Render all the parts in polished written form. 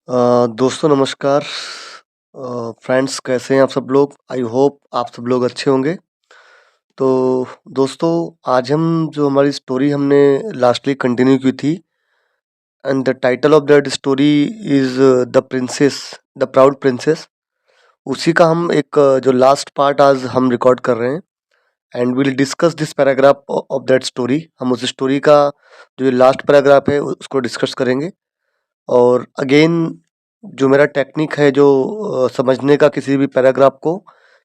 दोस्तों नमस्कार। फ्रेंड्स कैसे हैं आप सब लोग? आई होप आप सब लोग अच्छे होंगे। तो दोस्तों आज हम जो हमारी स्टोरी हमने लास्टली कंटिन्यू की थी and the title of that story is the princess, the proud princess. उसी का हम एक जो लास्ट पार्ट आज हम रिकॉर्ड कर रहे हैं and will discuss this paragraph of that story. हम उस स्टोरी का जो लास्ट पैराग्राफ है उसको डिस्कस करेंगे। और अगेन जो मेरा टेक्निक है जो समझने का किसी भी पैराग्राफ को,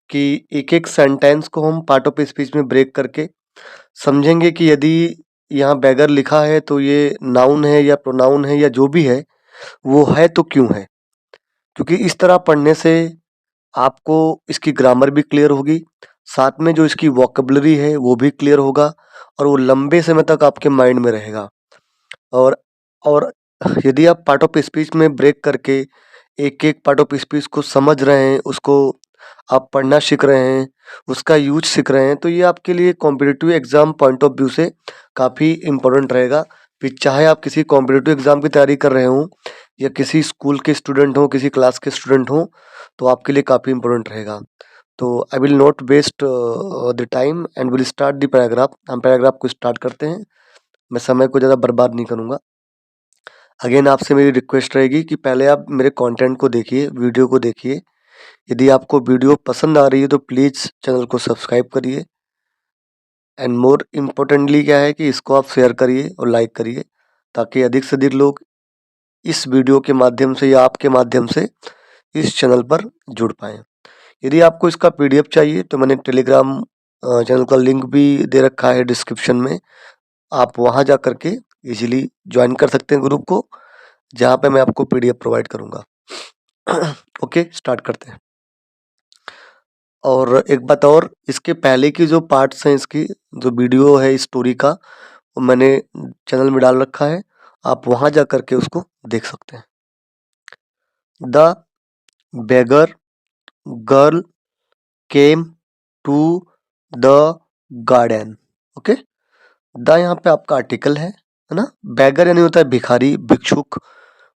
कि एक एक सेंटेंस को हम पार्ट ऑफ स्पीच में ब्रेक करके समझेंगे कि यदि यहाँ बैगर लिखा है तो ये नाउन है या प्रोनाउन है या जो भी है वो है तो क्यों है। क्योंकि इस तरह पढ़ने से आपको इसकी ग्रामर भी क्लियर होगी, साथ में जो इसकी वोकेबलरी है वो भी क्लियर होगा और वो लंबे समय तक आपके माइंड में रहेगा। और और यदि आप पार्ट ऑफ स्पीच में ब्रेक करके एक-एक पार्ट ऑफ स्पीच को समझ रहे हैं, उसको आप पढ़ना सीख रहे हैं, उसका यूज़ सीख रहे हैं, तो ये आपके लिए competitive exam point of view से काफ़ी इम्पोर्टेंट रहेगा। फिर चाहे आप किसी कॉम्पिटिटिव एग्ज़ाम की तैयारी कर रहे हों या किसी स्कूल के स्टूडेंट हों, किसी क्लास के स्टूडेंट हों, तो आपके लिए काफ़ी इम्पोर्टेंट रहेगा। तो I will not waste the time and will start the paragraph. हम पैराग्राफ को स्टार्ट करते हैं। मैं समय को ज़्यादा बर्बाद नहीं करूँगा। अगेन आपसे मेरी रिक्वेस्ट रहेगी कि पहले आप मेरे कंटेंट को देखिए, वीडियो को देखिए। यदि आपको वीडियो पसंद आ रही है तो प्लीज़ चैनल को सब्सक्राइब करिए एंड मोर इम्पोर्टेंटली क्या है कि इसको आप शेयर करिए और लाइक करिए, ताकि अधिक से अधिक लोग इस वीडियो के माध्यम से या आपके माध्यम से इस चैनल पर जुड़ पाएँ। यदि आपको इसका पीडीएफ चाहिए तो मैंने टेलीग्राम चैनल का लिंक भी दे रखा है डिस्क्रिप्शन में। आप वहाँ जा कर के इजीली ज्वाइन कर सकते हैं ग्रुप को, जहाँ पे मैं आपको पीडीएफ प्रोवाइड करूँगा। ओके, स्टार्ट करते हैं। और एक बात और, इसके पहले की जो पार्ट्स हैं, इसकी जो वीडियो है इस स्टोरी का, वो मैंने चैनल में डाल रखा है। आप वहाँ जा कर के उसको देख सकते हैं। The beggar girl came to the garden. Okay, the यहाँ पे आपका आर्टिकल है ना। बेगर यानी होता है भिखारी, भिक्षुक,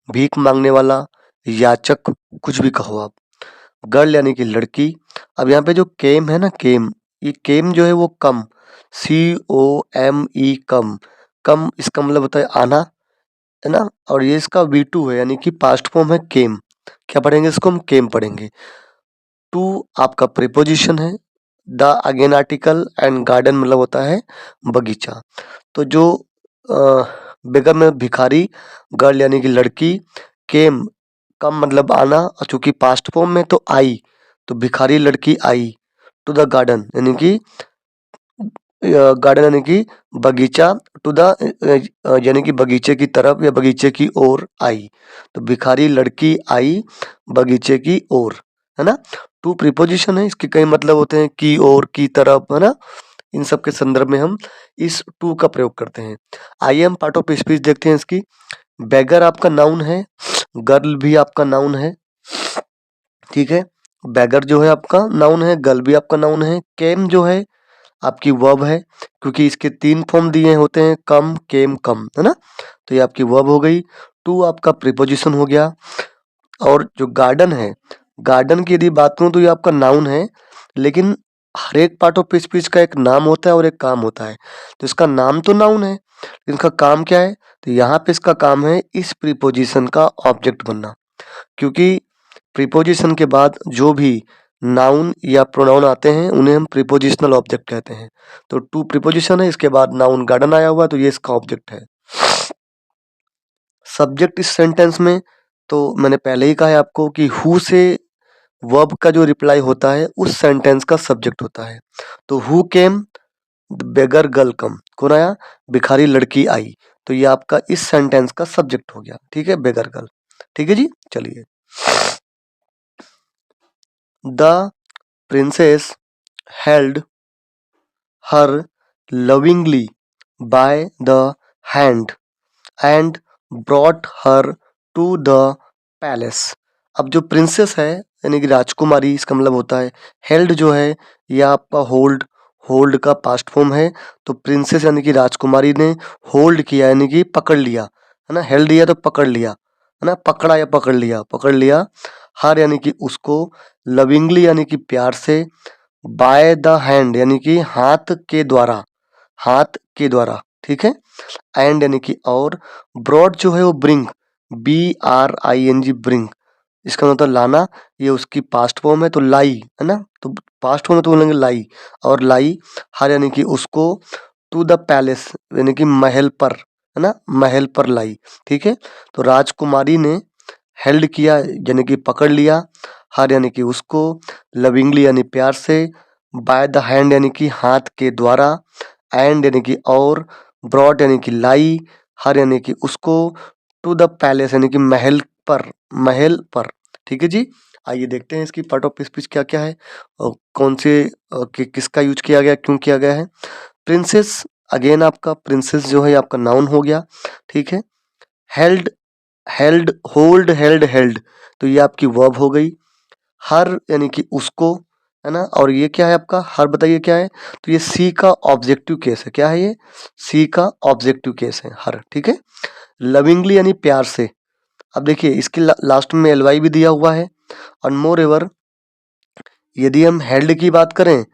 भीख मांगने वाला, याचक, कुछ भी कहो आप। गर्ल यानी कि लड़की। अब यहाँ पे जो केम है ना, केम, ये केम जो है वो कम, COME, कम। कम इसका मतलब होता है आना, है ना। और ये इसका V2 है, यानी कि पास्ट फॉर्म है केम। क्या पढ़ेंगे इसको? हम केम पढ़ेंगे। टू आपका प्रीपोजिशन है, the again article and garden मतलब होता है बगीचा। तो जो बेगर में भिखारी, गर्ल यानी कि लड़की, केम कम मतलब आना, और चूंकि पास्ट फॉर्म में तो आई, तो भिखारी लड़की आई, टू द गार्डन यानी कि गार्डन यानी कि बगीचा, टू द यानी कि बगीचे की तरफ या बगीचे की ओर आई। तो भिखारी लड़की आई बगीचे की ओर, है ना। टू प्रीपोजिशन है, इसके कई मतलब होते हैं, की ओर, की तरफ, है ना। इन सब के संदर्भ में हम इस टू का प्रयोग करते हैं। आइए हम पार्ट ऑफ स्पीच देखते हैं इसकी। बेगर आपका नाउन है, गर्ल भी आपका नाउन है, ठीक है। बेगर जो है आपका नाउन है, गर्ल भी आपका नाउन है। केम जो है आपकी वर्ब है, क्योंकि इसके 3 फॉर्म दिए होते हैं, कम, केम, कम, है ना। तो ये आपकी वर्ब हो गई। टू आपका प्रीपोजिशन हो गया। और जो गार्डन है, गार्डन की यदि बात करूँ तो ये आपका नाउन है, लेकिन हर एक पार्ट ऑफ स्पीच का एक नाम होता है और एक काम होता है। तो इसका नाम तो नाउन है, लेकिन इसका काम क्या है? तो यहाँ पे इसका काम है इस प्रीपोजिशन का ऑब्जेक्ट बनना। क्योंकि प्रीपोजिशन के बाद जो भी नाउन या प्रोनाउन आते हैं उन्हें हम प्रीपोजिशनल ऑब्जेक्ट कहते हैं। तो टू प्रीपोजिशन है, इसके बाद नाउन गार्डन आया हुआ, तो ये इसका ऑब्जेक्ट है। सब्जेक्ट इस सेंटेंस में, तो मैंने पहले ही कहा है आपको कि हु से वर्ब का जो रिप्लाई होता है उस सेंटेंस का सब्जेक्ट होता है। तो हु केम, बेगर गर्ल कम, कौन आया? भिखारी लड़की आई। तो ये आपका इस सेंटेंस का सब्जेक्ट हो गया, ठीक है, बेगर गर्ल। ठीक है जी, चलिए। The princess held her lovingly by the hand and brought her to the palace। अब जो प्रिंसेस है यानी कि राजकुमारी, इसका मतलब होता है हेल्ड जो है यह आपका होल्ड, होल्ड का पास्ट फॉर्म है। तो प्रिंसेस यानी कि राजकुमारी ने होल्ड किया यानी कि पकड़ लिया, है ना। हेल्ड लिया तो पकड़ लिया, है ना, पकड़ा या पकड़ लिया, पकड़ लिया। हर यानी कि उसको, लविंगली यानी कि प्यार से, बाय द हैंड यानी कि हाथ के द्वारा, हाथ के द्वारा, ठीक है। एंड यानी कि और, ब्रॉड जो है वो ब्रिंग, BRING ब्रिंग, इसका मतलब लाना, ये उसकी पास्ट फॉर्म है, तो लाई, है ना, तो पास्ट फॉर्म में तो बोलेंगे लाई। और लाई, हर यानी कि उसको, टू द पैलेस यानी कि महल पर, है ना, महल पर लाई, ठीक है। तो राजकुमारी ने हेल्ड किया यानी कि पकड़ लिया, हर यानी कि उसको, लविंगली यानी प्यार से, बाय द हैंड यानी कि हाथ के द्वारा, एंड यानी कि और, ब्रॉड यानी कि लाई, हर यानी कि उसको, टू द पैलेस यानी कि महल पर, महल पर, ठीक है जी। आइए देखते हैं इसकी पार्ट ऑफ स्पीच क्या क्या है और कौन से किसका यूज किया गया, क्यों किया गया है। प्रिंसेस, अगेन आपका प्रिंसेस जो है आपका नाउन हो गया, ठीक है। Held, held, hold, held, held, तो ये आपकी वर्ब हो गई। हर यानी कि उसको, है ना, और ये क्या है आपका हर, बताइए क्या है, तो ये सी का ऑब्जेक्टिव केस है, क्या है ये, सी का ऑब्जेक्टिव केस है हर, ठीक है। लविंगली यानी प्यार से, अब देखिए इसके लास्ट में एलवाई भी दिया हुआ है। और मोर एवर, यदि हम हेल्ड की बात करें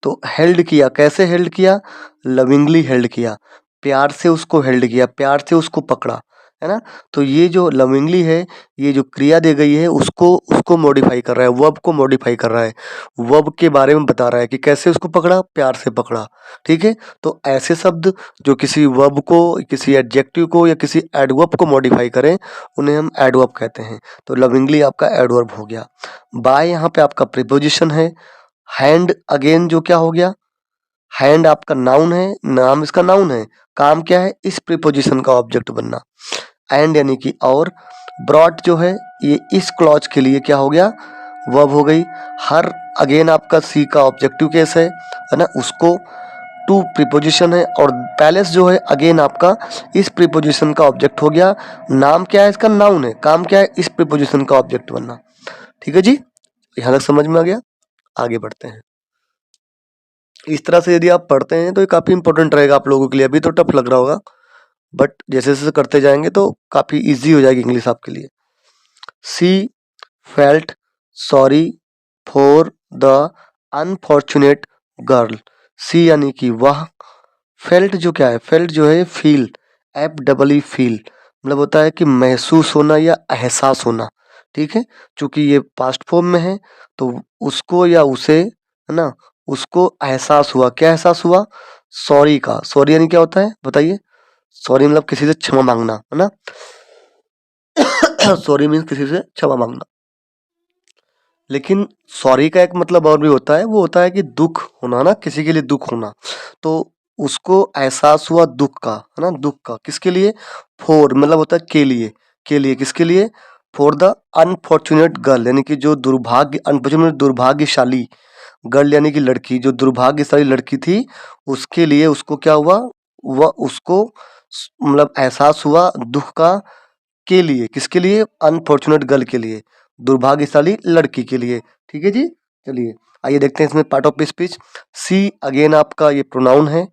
तो हेल्ड किया, कैसे हेल्ड किया, लविंगली हेल्ड किया, प्यार से उसको हेल्ड किया, प्यार से उसको पकड़ा, है ना। तो ये जो लविंगली है, ये जो क्रिया दी गई है उसको उसको मॉडिफाई कर रहा है, वर्ब को मॉडिफाई कर रहा है, वर्ब के बारे में बता रहा है कि कैसे उसको पकड़ा, प्यार से पकड़ा, ठीक है। तो ऐसे शब्द जो किसी वर्ब को, किसी एडजेक्टिव को या किसी एडवर्ब को मॉडिफाई करें उन्हें हम एडवर्ब कहते हैं। तो लविंगली आपका एडवर्ब हो गया। बाय यहाँ पे आपका प्रीपोजिशन है। हैंड अगेन जो क्या हो गया, हैंड आपका नाउन है, नाम इसका नाउन है, काम क्या है, इस प्रीपोजिशन का ऑब्जेक्ट बनना। एंड यानी कि और, ब्रॉड जो है ये इस क्लॉज के लिए क्या हो गया, वर्ब हो गई। हर अगेन आपका सी का ऑब्जेक्टिव केस है ना, उसको, टू प्रीपोजिशन है। और पैलेस जो है अगेन आपका इस प्रीपोजिशन का ऑब्जेक्ट हो गया। नाम क्या है, इसका नाउन है, काम क्या है, इस प्रीपोजिशन का ऑब्जेक्ट बनना, ठीक है जी। यहाँ तक समझ में आ गया, आगे बढ़ते हैं। इस तरह से यदि आप पढ़ते हैं तो ये काफ़ी इंपॉर्टेंट रहेगा आप लोगों के लिए। अभी तो टफ लग रहा होगा, बट जैसे जैसे करते जाएंगे तो काफ़ी इजी हो जाएगी इंग्लिश आपके लिए। She felt sorry for the unfortunate girl, she यानी कि वह, फेल्ट जो क्या है, फेल्ट जो है फील, FEE फील, मतलब होता है कि महसूस होना या एहसास होना, ठीक है। चूंकि ये पास्ट फॉर्म में है तो उसको या उसे, है ना, उसको एहसास हुआ, क्या एहसास हुआ, सॉरी का। सॉरी यानी क्या होता है बताइए, सॉरी मतलब किसी से क्षमा मांगना, है ना। सॉरी मीन्स किसी से क्षमा मांगना। लेकिन सॉरी का एक मतलब और भी होता है, वो होता है कि दुख होना ना, किसी के लिए दुख होना। तो उसको एहसास हुआ दुख का, है ना, दुख का, किसके लिए, फॉर मतलब होता है के लिए किसके लिए, फॉर द अनफॉर्चुनेट गर्ल यानी कि जो दुर्भाग्य, अनफॉर्चुनेट दुर्भाग्यशाली, गर्ल यानी कि लड़की, जो दुर्भाग्यशाली लड़की थी उसके लिए उसको क्या हुआ, वह उसको मतलब एहसास हुआ दुख का, के लिए, किसके लिए, अनफॉर्चुनेट गर्ल के लिए, दुर्भाग्यशाली लड़की के लिए, ठीक है जी। चलिए आइए देखते हैं इसमें part of speech. See again आपका ये प्रोनाउन है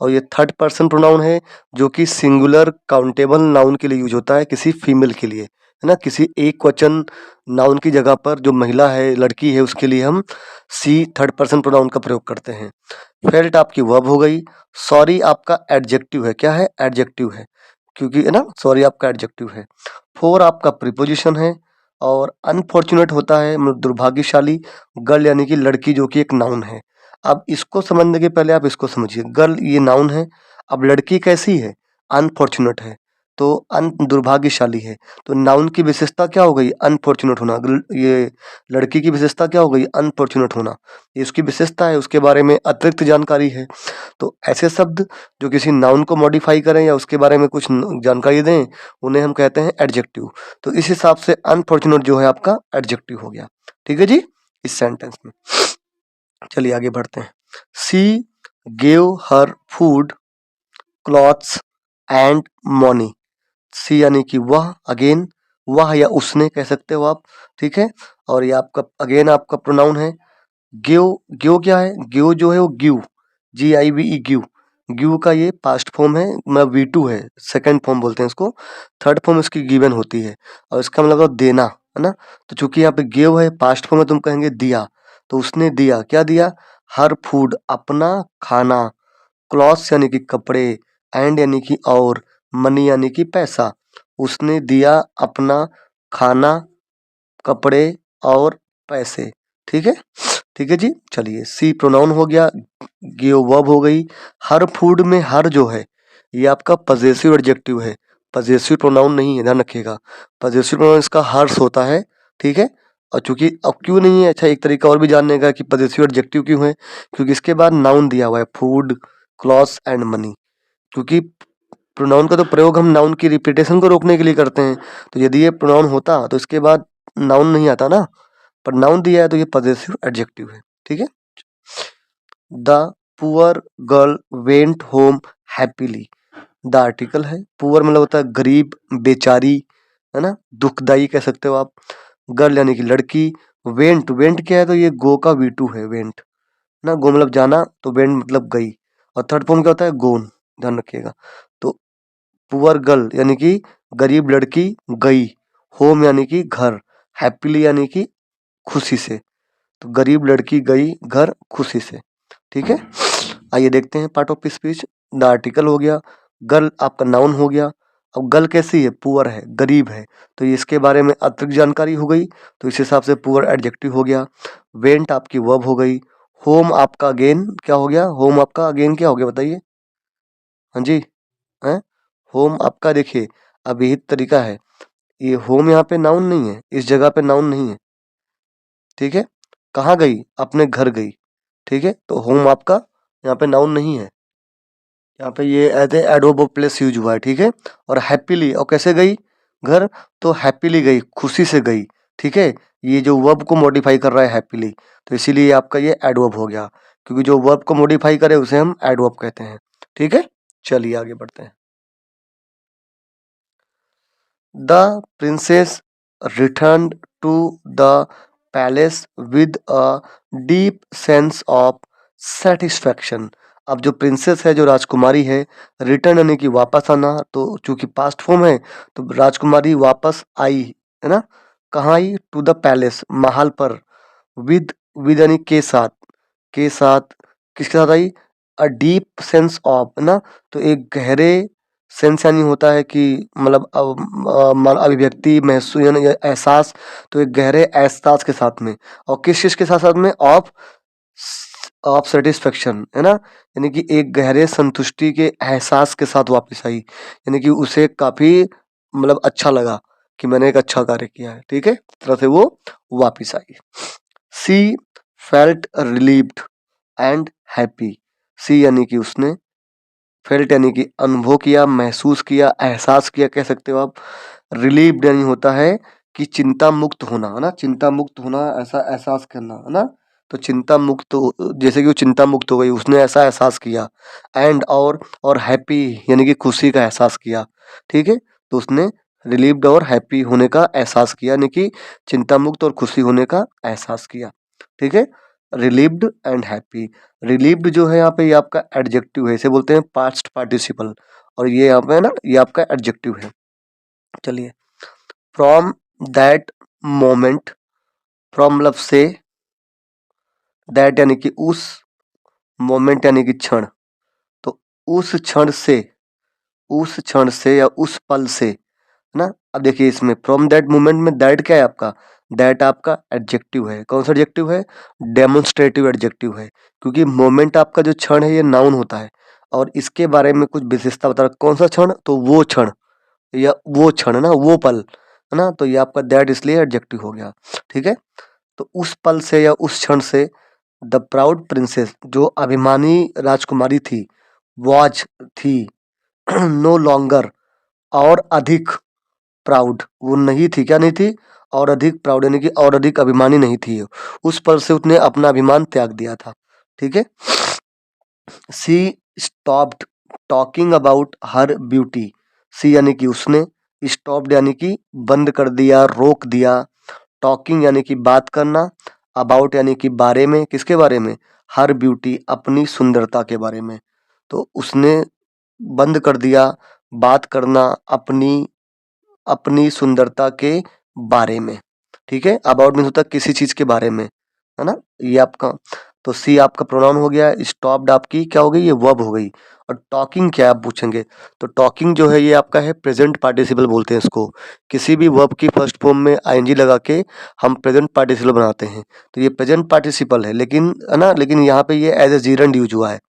और ये थर्ड पर्सन प्रोनाउन है जो कि सिंगुलर काउंटेबल नाउन के लिए यूज होता है, किसी फीमेल के लिए, है ना, किसी एक वचन नाउन की जगह पर जो महिला है, लड़की है, उसके लिए हम सी थर्ड पर्सन प्रोनाउन का प्रयोग करते हैं। फेल्ट आपकी वर्ब हो गई। सॉरी आपका एडजेक्टिव है, क्या है, एडजेक्टिव है, क्योंकि है ना, सॉरी आपका एडजेक्टिव है। फोर आपका प्रीपोजिशन है और अनफॉर्चुनेट होता है मतलब दुर्भाग्यशाली। गर्ल यानी कि लड़की जो कि एक नाउन है। अब इसको समझने के पहले आप इसको समझिए, गर्ल ये नाउन है, अब लड़की कैसी है, अनफॉर्चुनेट है, तो अन दुर्भाग्यशाली है, तो नाउन की विशेषता क्या हो गई, अनफॉर्चुनेट होना। ये लड़की की विशेषता क्या हो गई, अनफॉर्चुनेट होना, ये उसकी विशेषता है, उसके बारे में अतिरिक्त जानकारी है। तो ऐसे शब्द जो किसी नाउन को मॉडिफाई करें या उसके बारे में कुछ जानकारी दें उन्हें हम कहते हैं एडजेक्टिव। तो इस हिसाब से अनफॉर्चुनेट जो है आपका एडजेक्टिव हो गया, ठीक है जी, इस सेंटेंस में। चलिए आगे बढ़ते हैं। She gave her food clothes and money, she यानी कि वह, अगेन वह या उसने कह सकते हो आप, ठीक है। और ये आपका अगेन आपका प्रोनाउन है। गिव, गिव क्या है, गिव जो है वो गिव, GIVE गिव, गिव का ये पास्ट फॉर्म है, मतलब V2 है, सेकंड फॉर्म बोलते हैं इसको। थर्ड फॉर्म इसकी गिवन होती है और इसका मतलब होता है देना, है ना। तो चूंकि यहाँ पे गिव है, पास्ट फॉर्म में तुम कहेंगे दिया, तो उसने दिया, क्या दिया? हर फूड, अपना खाना, क्लॉथ्स यानी कि कपड़े, एंड यानी कि और, मनी यानी कि पैसा। उसने दिया अपना खाना, कपड़े और पैसे। ठीक है, ठीक है जी। चलिए, सी प्रोनाउन हो गया, गिव वर्ब हो गई। हर फूड में हर जो है ये आपका पजेसिव एडजेक्टिव है, पजेसिव प्रोनाउन नहीं है, ध्यान रखिएगा। पजेसिव प्रोनाउन इसका हर्ष होता है, ठीक है। और चूंकि अब क्यों नहीं है, अच्छा एक तरीका और भी जानने का कि पजेसिव एडजेक्टिव क्यों है, क्योंकि इसके बाद नाउन दिया हुआ है, फूड, क्लॉथ्स एंड मनी। क्योंकि प्रोनाउन का तो प्रयोग हम नाउन की रिपीटेशन को रोकने के लिए करते हैं, तो यदि ये प्रोनाउन होता तो इसके बाद नाउन नहीं आता ना, पर नाउन दिया है तो ये पजेसिव एडजेक्टिव है, ठीक है। The poor girl went home happily. The article है, पुअर मतलब होता है गरीब, बेचारी, है ना, दुखदाई कह सकते हो आप। गर्ल यानी कि लड़की। वेंट, वेंट क्या है, तो ये गो का V2 है, वेंट ना, गो मतलब जाना, तो वेंट मतलब गई। और थर्ड फॉर्म क्या होता है? गोन, ध्यान रखिएगा। तो पुअर गर्ल यानी कि गरीब लड़की गई, होम यानी कि घर, हैप्पीली यानी कि खुशी से। तो गरीब लड़की गई घर खुशी से, ठीक है। आइए देखते हैं part of speech. The article हो गया, गर्ल आपका नाउन हो गया। अब गर्ल कैसी है? पुअर है, गरीब है, तो ये इसके बारे में अतिरिक्त जानकारी हो गई, तो इस हिसाब से पुअर एडजेक्टिव हो गया। वेंट आपकी वर्ब हो गई। होम आपका अगेन क्या हो गया? होम आपका अगेन क्या हो गया बताइए? हाँ जी, हैं? होम आपका देखिए, अभिहित तरीका है, ये होम यहाँ पे नाउन नहीं है, इस जगह पे नाउन नहीं है, ठीक है। कहाँ गई? अपने घर गई, ठीक है। तो होम आपका यहाँ पे नाउन नहीं है, यहाँ पे ये as a adverb of place use हुआ है, ठीक है। और हैप्पीली, और कैसे गई घर? तो हैप्पीली गई, खुशी से गई, ठीक है। ये जो वर्ब को मॉडिफाई कर रहा है हैप्पीली, तो इसीलिए आपका ये एडवर्ब हो गया, क्योंकि जो वर्ब को मॉडिफाई करे उसे हम एडवर्ब कहते हैं, ठीक है। चलिए आगे बढ़ते हैं। The princess returned to the palace with a deep sense of satisfaction. अब जो प्रिंसेस है, जो राजकुमारी है, रिटर्न यानी कि वापस आना, तो चूंकि पास्ट फॉर्म है तो राजकुमारी वापस आई, है ना। कहाँ आई? टू द पैलेस, महल पर। विद यानी के साथ, किसके साथ आई? अ डीप सेंस ऑफ, है ना। तो एक गहरे सेंस यानी होता है कि मतलब अभिव्यक्ति, महसूस यानी एहसास, तो एक गहरे एहसास के साथ में। और किस चीज के साथ साथ में? ऑफ, ऑफ सेटिस्फेक्शन, है ना, यानी कि एक गहरे संतुष्टि के एहसास के साथ वापस आई, यानी कि उसे काफी मतलब अच्छा लगा कि मैंने एक अच्छा कार्य किया है, ठीक है। इस तरह से वो वापस आई। She felt relieved and happy. She यानी कि उसने, फेल्ट यानी कि अनुभव किया, महसूस किया, एहसास किया कह सकते हो आप। रिलीव्ड यानी होता है कि चिंता मुक्त होना, है ना, चिंता मुक्त होना, ऐसा एहसास करना, है ना। तो चिंता मुक्त जैसे कि वो चिंता मुक्त हो गई, उसने ऐसा एहसास किया। एंड और हैप्पी यानी कि खुशी का एहसास किया, ठीक है। तो उसने रिलीव्ड और हैप्पी होने का एहसास किया, यानी कि चिंता मुक्त और खुशी होने का एहसास किया, ठीक है। Relieved and happy. रिलीव्ड जो है यहाँ पे, ये आपका एडजेक्टिव है, इसे बोलते हैं पास्ट पार्टिसिपल, और ये यहाँ पे है ना, ये आपका एडजेक्टिव है। चलिए, फ्रॉम दैट मोमेंट, फ्रॉम मतलब से, दैट यानी कि उस, मोमेंट यानी कि क्षण, तो उस क्षण से, उस क्षण से या उस पल से, है ना। अब देखिए इसमें फ्रॉम दैट मोमेंट में दैट क्या है आपका? दैट आपका एडजेक्टिव है। कौन सा एडजेक्टिव है? डेमोन्स्ट्रेटिव एडजेक्टिव है, क्योंकि मोमेंट आपका जो क्षण है ये नाउन होता है, और इसके बारे में कुछ विशेषता बता रहा। कौन सा क्षण? तो वो क्षण, या वो क्षण ना, वो पल, है ना। तो ये आपका दैट इसलिए एडजेक्टिव हो गया, ठीक है। तो उस पल से या उस क्षण से, द प्राउड प्रिंसेस, जो अभिमानी राजकुमारी थी, वॉज थी, नो लॉन्गर, और अधिक प्राउड, वो नहीं थी, क्या नहीं थी? और अधिक प्राउड यानी कि और अधिक अभिमानी नहीं थी। उस पल से उसने अपना अभिमान त्याग दिया था, ठीक है। She stopped talking about her beauty. She यानी कि उसने, स्टॉप्ड यानी कि बंद कर दिया, रोक दिया, टॉकिंग यानी कि बात करना, अबाउट यानी कि बारे में, किसके बारे में? हर ब्यूटी, अपनी सुंदरता के बारे में। तो उसने बंद कर दिया बात करना अपनी सुंदरता के बारे में। ठीक है, अबाउट मीन्स होता है किसी चीज के बारे में, है ना। ये आपका तो सी आपका प्रोनाउन हो गया, स्टॉप्ड आपकी क्या हो गई, ये वर्ब हो गई। और टॉकिंग क्या है आप पूछेंगे, तो टॉकिंग जो है ये आपका है प्रेजेंट पार्टिसिपल बोलते हैं इसको। किसी भी वर्ब की फर्स्ट फॉर्म में आईएनजी लगा के हम प्रेजेंट पार्टिसिपल बनाते हैं, तो ये प्रेजेंट पार्टिसिपल है, लेकिन है ना, लेकिन यहाँ पे ये एज ए जीरंड यूज हुआ है।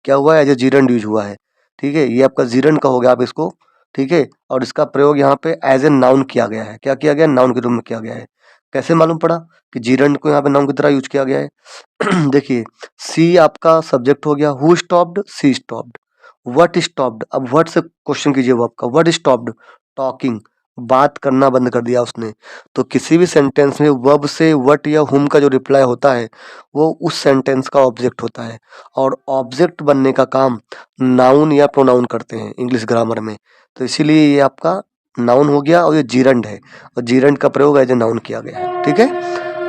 क्या हुआ है, एज ए जीरंड यूज हुआ है। ठीक है, ये आपका जीरंड का हो गया आप इसको। ठीक है, और इसका प्रयोग यहाँ पे एज ए नाउन किया गया है। क्या किया गया, नाउन के रूप में किया गया है। कैसे मालूम पड़ा कि जीरंड को यहाँ पे नाउन की तरह यूज किया गया है। देखिए, सी आपका सब्जेक्ट हो गया, who stopped, she stopped. What stopped, अब व्हाट से क्वेश्चन कीजिए वर्ब का, व्हाट स्टॉप्ड, टॉकिंग, बात करना बंद कर दिया उसने। तो किसी भी सेंटेंस में वर्ब से व्हाट या हुम का जो रिप्लाई होता है वो उस सेंटेंस का ऑब्जेक्ट होता है, और ऑब्जेक्ट बनने का काम नाउन या प्रोनाउन करते हैं इंग्लिश ग्रामर में। तो इसीलिए ये आपका नाउन हो गया, और ये जीरंड है, और जीरंड का प्रयोग एज ए नाउन किया गया है। ठीक है,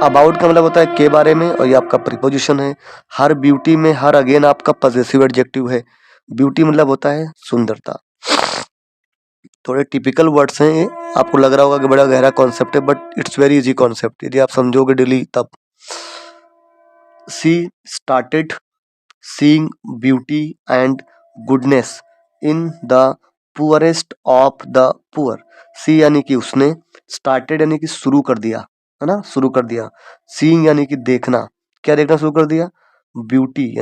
अबाउट का मतलब होता है के बारे में, और ये आपका प्रीपोजिशन है। हर ब्यूटी में हर अगेन आपका पजेसिव एडजेक्टिव है। ब्यूटी मतलब होता है सुंदरता। थोड़े टिपिकल वर्ड्स हैं ये, आपको लग रहा होगा कि बड़ा गहरा कॉन्सेप्ट है, but it's very easy concept यदि आप समझोगे डेली तब। She started seeing beauty and goodness in the poorest of the poor. She यानी कि उसने, स्टार्टेड यानी कि शुरू कर दिया, है ना, शुरू कर दिया। सीइंग यानी कि देखना, क्या देखना शुरू कर दिया, ब्यूटी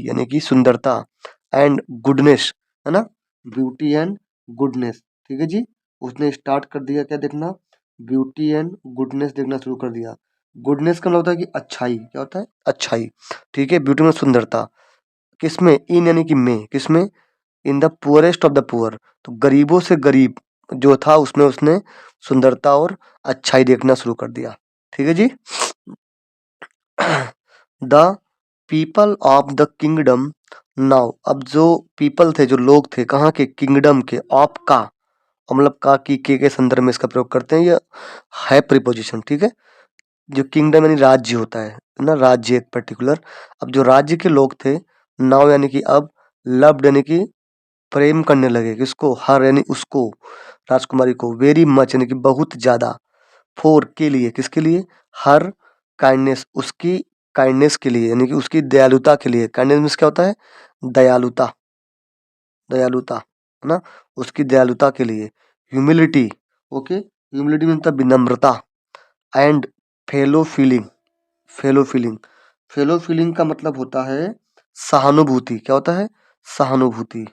यानी कि सुंदरता, एंड गुडनेस, है ना, ब्यूटी एंड गुडनेस। ठीक है जी, उसने स्टार्ट कर दिया क्या देखना, ब्यूटी एंड गुडनेस देखना शुरू कर दिया। गुडनेस का मतलब होता है कि अच्छाई, क्या होता है, अच्छाई। ठीक है, ब्यूटी में सुंदरता, किसमें, इन यानी कि में, किसमें, इन the poorest of the poor, तो गरीबों से गरीब जो था उसमें उसने सुंदरता और अच्छाई देखना शुरू कर दिया। ठीक है जी। The people of the kingdom now, अब जो पीपल थे, जो लोग थे, कहाँ के, किंगडम के, ऑफ का, और मतलब का की के संदर्भ में इसका प्रयोग करते हैं, ये है प्रीपोजिशन। ठीक है, जो किंगडम यानी राज्य होता है ना, राज्य एक पर्टिकुलर। अब जो राज्य के लोग थे, नाउ यानी कि अब, लव्ड यानी कि प्रेम करने लगे, किसको, हर यानी उसको, राजकुमारी को, वेरी मच यानी कि बहुत ज्यादा, फोर के लिए, किसके लिए, हर, काइंडनेस उसकी, काइंडनेस के लिए यानी कि उसकी दयालुता के लिए। काइंडनेस मीन्स क्या होता है, दयालुता, दयालुता, है ना, उसकी दयालुता के लिए। ह्यूमिलिटी, ओके, ह्यूमिलिटी मीन्स विनम्रता। And fellow feeling, fellow feeling, fellow feeling का मतलब होता है सहानुभूति। क्या होता है, सहानुभूति,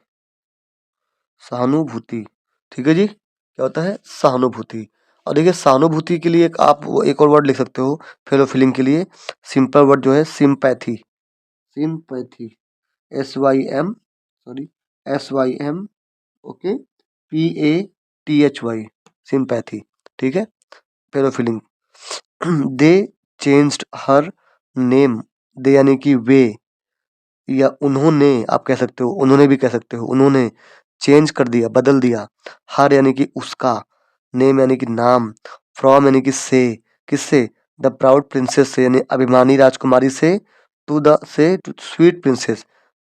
सहानुभूति। ठीक है जी, क्या होता है, सहानुभूति। और देखिए, सहानुभूति के लिए आप एक और वर्ड लिख सकते हो फेलो फीलिंग के लिए, सिंपल वर्ड जो है sympathy, sympathy, S Y M, okay, PATHY, sympathy. ठीक है, fellow feeling. They changed her name, they यानी कि वे, या उन्होंने आप कह सकते हो, उन्होंने भी कह सकते हो, उन्होंने चेंज कर दिया, बदल दिया, हर यानी कि उसका, नेम यानी कि नाम, फ्रॉम यानी कि से, किससे, द प्राउड प्रिंसेस से यानी अभिमानी राजकुमारी से, टू द से स्वीट प्रिंसेस,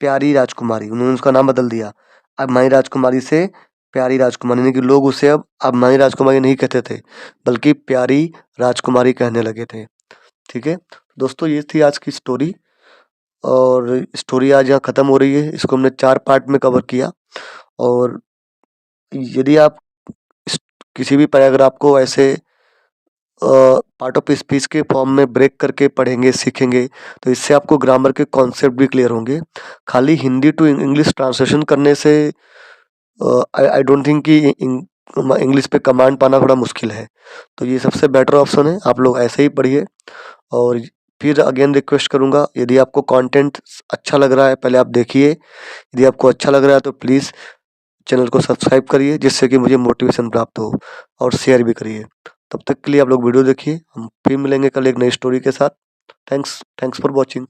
प्यारी राजकुमारी, उन्होंने उसका नाम बदल दिया। अभिमानी राजकुमारी से प्यारी राजकुमारी, यानी कि लोग उसे अब अभिमानी राजकुमारी नहीं कहते थे, बल्कि प्यारी राजकुमारी कहने लगे थे। ठीक है दोस्तों, ये थी आज की स्टोरी, और स्टोरी आज यहाँ ख़त्म हो रही है। इसको हमने 4 पार्ट में कवर किया, और यदि आप इस किसी भी पैराग्राफ को ऐसे पार्ट ऑफ स्पीच के फॉर्म में ब्रेक करके पढ़ेंगे, सीखेंगे, तो इससे आपको ग्रामर के कॉन्सेप्ट भी क्लियर होंगे। खाली हिंदी टू इंग्लिश ट्रांसलेशन करने से आई डोंट थिंक कि इंग्लिश पे कमांड पाना थोड़ा मुश्किल है। तो ये सबसे बेटर ऑप्शन है, आप लोग ऐसे ही पढ़िए। और फिर अगेन रिक्वेस्ट करूँगा, यदि आपको कंटेंट अच्छा लग रहा है पहले आप देखिए, यदि आपको अच्छा लग रहा है तो प्लीज़ चैनल को सब्सक्राइब करिए, जिससे कि मुझे मोटिवेशन प्राप्त हो, और शेयर भी करिए। तब तक के लिए आप लोग वीडियो देखिए, हम फिर मिलेंगे कल एक नई स्टोरी के साथ। Thanks for watching.